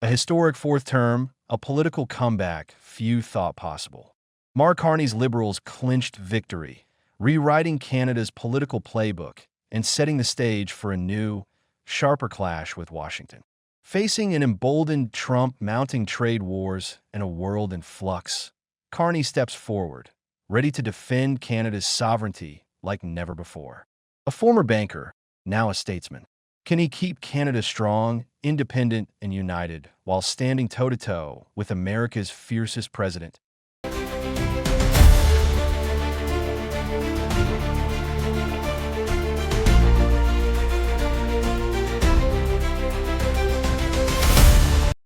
A historic fourth term, a political comeback few thought possible. Mark Carney's Liberals clinched victory, rewriting Canada's political playbook and setting the stage for a new, sharper clash with Washington. Facing an emboldened Trump mounting trade wars and a world in flux, Carney steps forward, ready to defend Canada's sovereignty like never before. A former banker, now a statesman, can he keep Canada strong, independent, and united while standing toe-to-toe with America's fiercest president?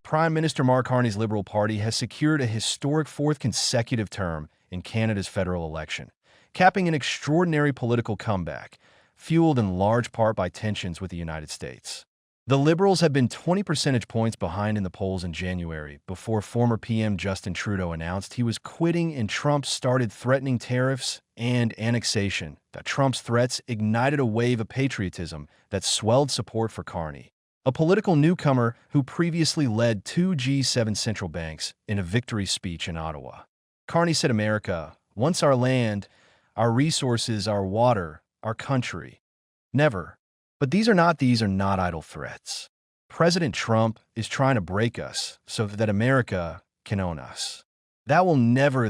Prime Minister Mark Carney's Liberal Party has secured a historic fourth consecutive term in Canada's federal election, capping an extraordinary political comeback, fueled in large part by tensions with the United States. The Liberals have been 20 percentage points behind in the polls in January before former PM Justin Trudeau announced he was quitting and Trump started threatening tariffs and annexation. Trump's threats ignited a wave of patriotism that swelled support for Carney, a political newcomer who previously led two G7 central banks in a victory speech in Ottawa. Carney said, "America, once our land, our resources, our water, our country. Never. But these are not idle threats. President Trump is trying to break us so that America can own us. That will never,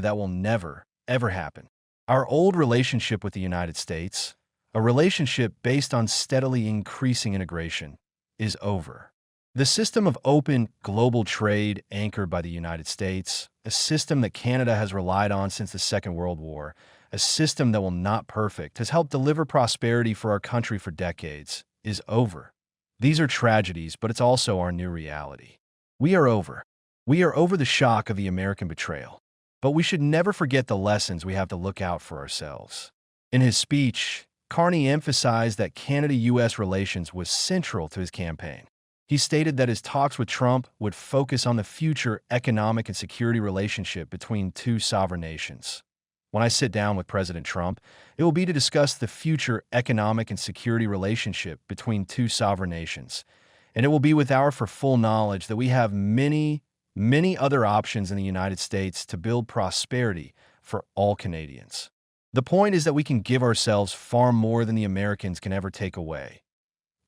ever happen. Our old relationship with the United States, a relationship based on steadily increasing integration, is over. The system of open global trade anchored by the United States, a system that Canada has relied on since the Second World War, a system that, while not perfect, has helped deliver prosperity for our country for decades, is over. These are tragedies, but it's also our new reality. We are over. We are over the shock of the American betrayal. But we should never forget the lessons we have to look out for ourselves." In his speech, Carney emphasized that Canada-U.S. relations was central to his campaign. He stated that his talks with Trump would focus on the future economic and security relationship between two sovereign nations. "When I sit down with President Trump, it will be to discuss the future economic and security relationship between two sovereign nations, and it will be with our full knowledge that we have many other options in the United States to build prosperity for all Canadians. The point is that we can give ourselves far more than the Americans can ever take away.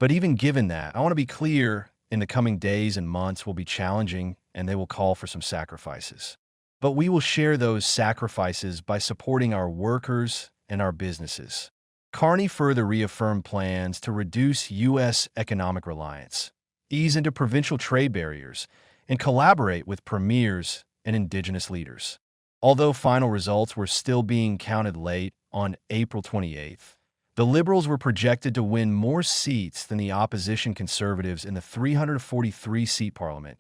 But even given that, I want to be clear, in the coming days and months will be challenging and they will call for some sacrifices. But we will share those sacrifices by supporting our workers and our businesses." Carney further reaffirmed plans to reduce U.S. economic reliance, ease into provincial trade barriers, and collaborate with premiers and Indigenous leaders. Although final results were still being counted late on April 28th, the Liberals were projected to win more seats than the opposition Conservatives in the 343-seat parliament.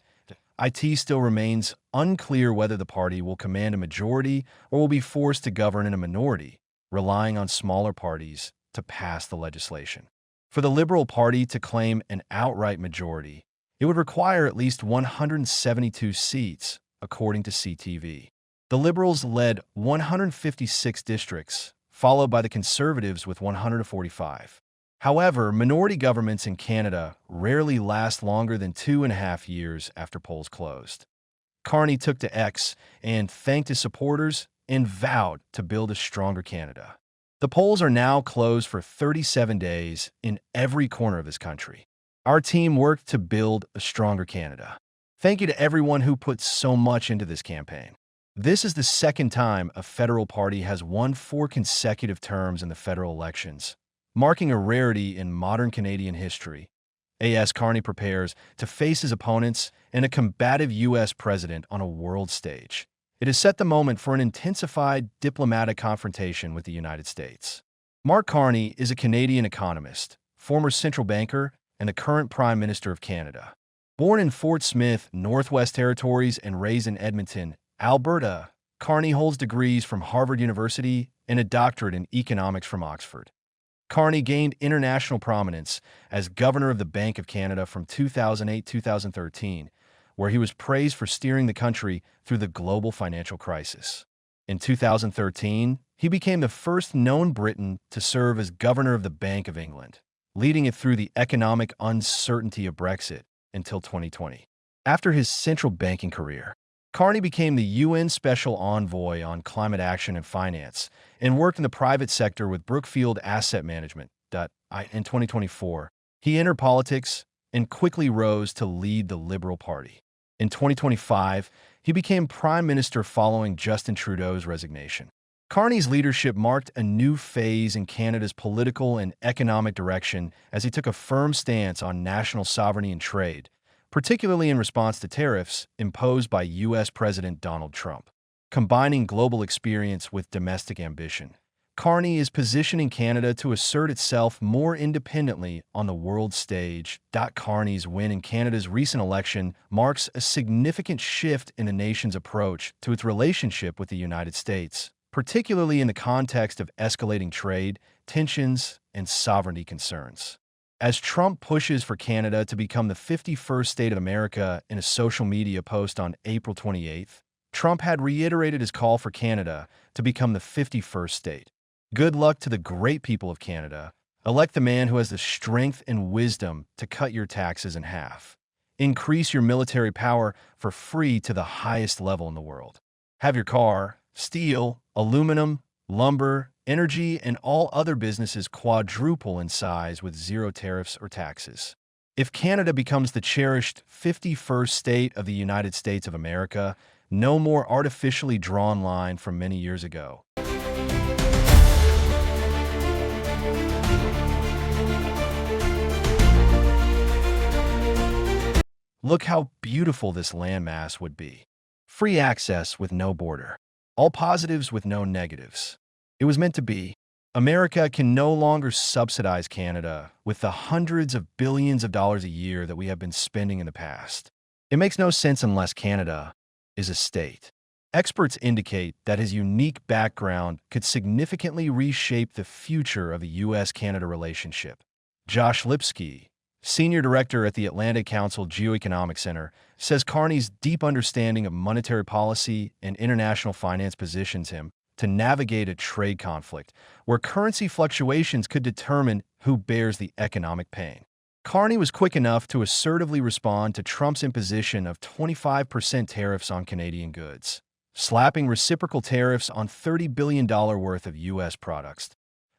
It still remains unclear whether the party will command a majority or will be forced to govern in a minority, relying on smaller parties to pass the legislation. For the Liberal Party to claim an outright majority, it would require at least 172 seats, according to CTV. The Liberals led 156 districts, followed by the Conservatives with 145. However, minority governments in Canada rarely last longer than 2.5 years after polls closed. Carney took to X and thanked his supporters and vowed to build a stronger Canada. The polls are now closed for 37 days in every corner of this country. Our team worked to build a stronger Canada. Thank you to everyone who put so much into this campaign. This is the second time a federal party has won 4 consecutive terms in the federal elections, marking a rarity in modern Canadian history. A.S. Carney prepares to face his opponents and a combative U.S. president on a world stage. It has set the moment for an intensified diplomatic confrontation with the United States. Mark Carney is a Canadian economist, former central banker, and the current Prime Minister of Canada. Born in Fort Smith, Northwest Territories, and raised in Edmonton, Alberta, Carney holds degrees from Harvard University and a doctorate in economics from Oxford. Carney gained international prominence as governor of the Bank of Canada from 2008-2013, where he was praised for steering the country through the global financial crisis. In 2013, he became the first known Briton to serve as governor of the Bank of England, leading it through the economic uncertainty of Brexit until 2020. After his central banking career, Carney became the UN Special Envoy on Climate Action and Finance and worked in the private sector with Brookfield Asset Management. In 2024, he entered politics and quickly rose to lead the Liberal Party. In 2025, he became Prime Minister following Justin Trudeau's resignation. Carney's leadership marked a new phase in Canada's political and economic direction as he took a firm stance on national sovereignty and trade, particularly in response to tariffs imposed by U.S. President Donald Trump. Combining global experience with domestic ambition, Carney is positioning Canada to assert itself more independently on the world stage. Carney's win in Canada's recent election marks a significant shift in the nation's approach to its relationship with the United States, particularly in the context of escalating trade, tensions, and sovereignty concerns. As Trump pushes for Canada to become the 51st state of America in a social media post on April 28th, Trump had reiterated his call for Canada to become the 51st state. Good luck to the great people of Canada. Elect the man who has the strength and wisdom to cut your taxes in half. Increase your military power for free to the highest level in the world. Have your car, steel, aluminum, lumber, energy, and all other businesses quadruple in size with zero tariffs or taxes. If Canada becomes the cherished 51st state of the United States of America, no more artificially drawn line from many years ago. Look how beautiful this landmass would be. Free access with no border. All positives with no negatives. It was meant to be. America can no longer subsidize Canada with the hundreds of billions of dollars a year that we have been spending in the past. It makes no sense unless Canada is a state. Experts indicate that his unique background could significantly reshape the future of the U.S.-Canada relationship. Josh Lipsky, Senior Director at the Atlantic Council Geoeconomic Center, says Carney's deep understanding of monetary policy and international finance positions him to navigate a trade conflict where currency fluctuations could determine who bears the economic pain. Carney was quick enough to assertively respond to Trump's imposition of 25% tariffs on Canadian goods, slapping reciprocal tariffs on $30 billion worth of U.S. products.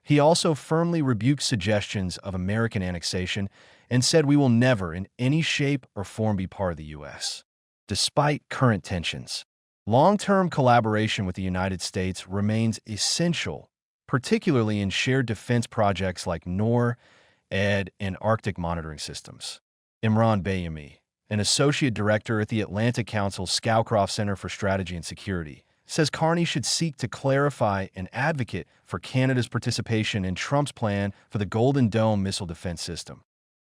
He also firmly rebuked suggestions of American annexation and said we will never, in any shape or form, be part of the U.S. Despite current tensions, long-term collaboration with the United States remains essential, particularly in shared defense projects like NOR, ED, and Arctic monitoring systems. Imran Bayami, an associate director at the Atlantic Council's Scowcroft Center for Strategy and Security, says Carney should seek to clarify and advocate for Canada's participation in Trump's plan for the Golden Dome missile defense system.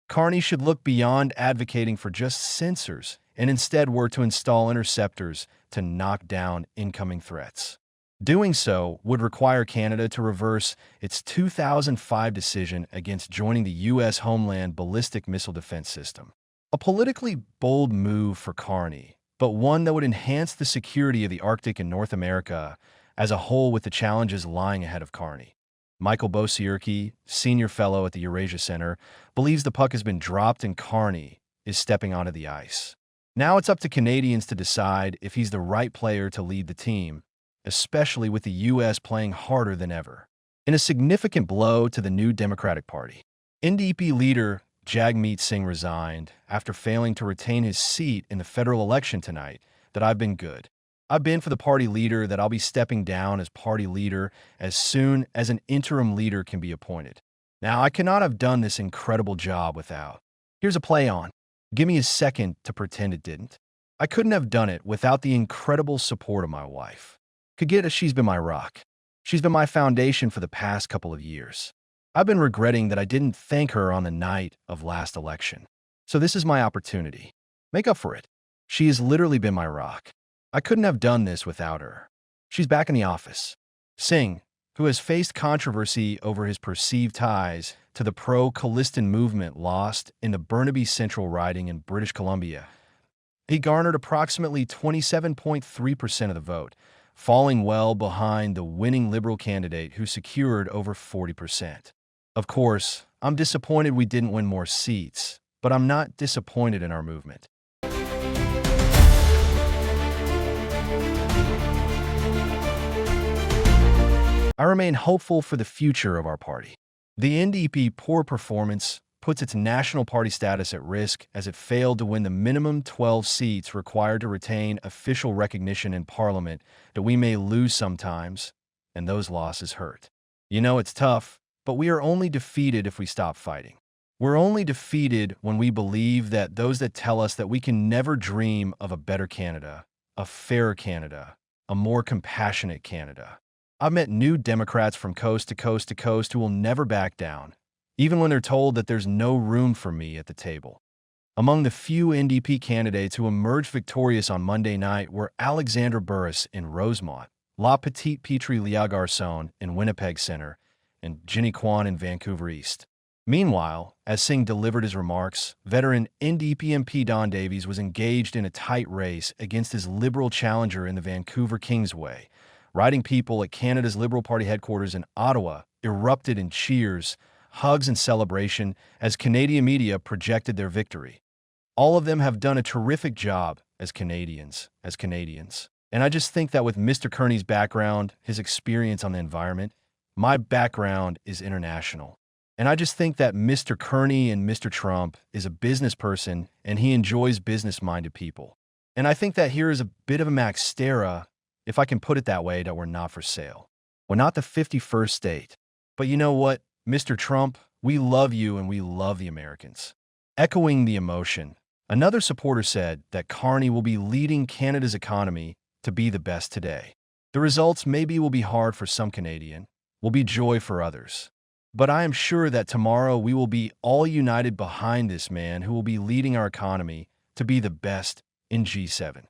Carney should look beyond advocating for just sensors and instead work to install interceptors to knock down incoming threats. Doing so would require Canada to reverse its 2005 decision against joining the U.S. Homeland Ballistic Missile Defense System. A politically bold move for Carney, but one that would enhance the security of the Arctic and North America as a whole with the challenges lying ahead of Carney. Michael Bosierki, senior fellow at the Eurasia Center, believes the puck has been dropped and Carney is stepping onto the ice. Now it's up to Canadians to decide if he's the right player to lead the team, especially with the U.S. playing harder than ever. In a significant blow to the new Democratic Party, NDP leader Jagmeet Singh resigned after failing to retain his seat in the federal election tonight. That I've been good. I've been for the party leader that I'll be stepping down as party leader as soon as an interim leader can be appointed. Now, I cannot have done this incredible job without. Here's a play on. Give me a second to pretend it didn't. I couldn't have done it without the incredible support of my wife. She's been my rock. She's been my foundation for the past couple of years. I've been regretting that I didn't thank her on the night of last election. So this is my opportunity. Make up for it. She has literally been my rock. I couldn't have done this without her. She's back in the office. Singh, who has faced controversy over his perceived ties to the pro-Khalistan movement lost in the Burnaby Central riding in British Columbia, he garnered approximately 27.3% of the vote, falling well behind the winning Liberal candidate who secured over 40%. Of course, I'm disappointed we didn't win more seats, but I'm not disappointed in our movement. I remain hopeful for the future of our party. The NDP poor performance puts its national party status at risk as it failed to win the minimum 12 seats required to retain official recognition in Parliament that we may lose sometimes, and those losses hurt. You know, it's tough, but we are only defeated if we stop fighting. We're only defeated when we believe that those that tell us that we can never dream of a better Canada, a fairer Canada, a more compassionate Canada. I've met new Democrats from coast to coast to coast who will never back down, even when they're told that there's no room for me at the table. Among the few NDP candidates who emerged victorious on Monday night were Alexandra Burris in Rosemont, La Petite Petrie Garçon in Winnipeg Centre, and Ginny Kwan in Vancouver East. Meanwhile, as Singh delivered his remarks, veteran NDP MP Don Davies was engaged in a tight race against his Liberal challenger in the Vancouver Kingsway. Riding people at Canada's Liberal Party headquarters in Ottawa erupted in cheers, hugs, and celebration as Canadian media projected their victory. All of them have done a terrific job as Canadians. And I just think that with Mr. Carney's background, his experience on the environment, my background is international. And I just think that Mr. Carney and Mr. Trump is a business person and he enjoys business-minded people. And I think that here is a bit of a maxtera, if I can put it that way, that we're not for sale. We're not the 51st state. But you know what, Mr. Trump, we love you and we love the Americans. Echoing the emotion, another supporter said that Carney will be leading Canada's economy to be the best today. The results maybe will be hard for some Canadian, will be joy for others. But I am sure that tomorrow we will be all united behind this man who will be leading our economy to be the best in G7.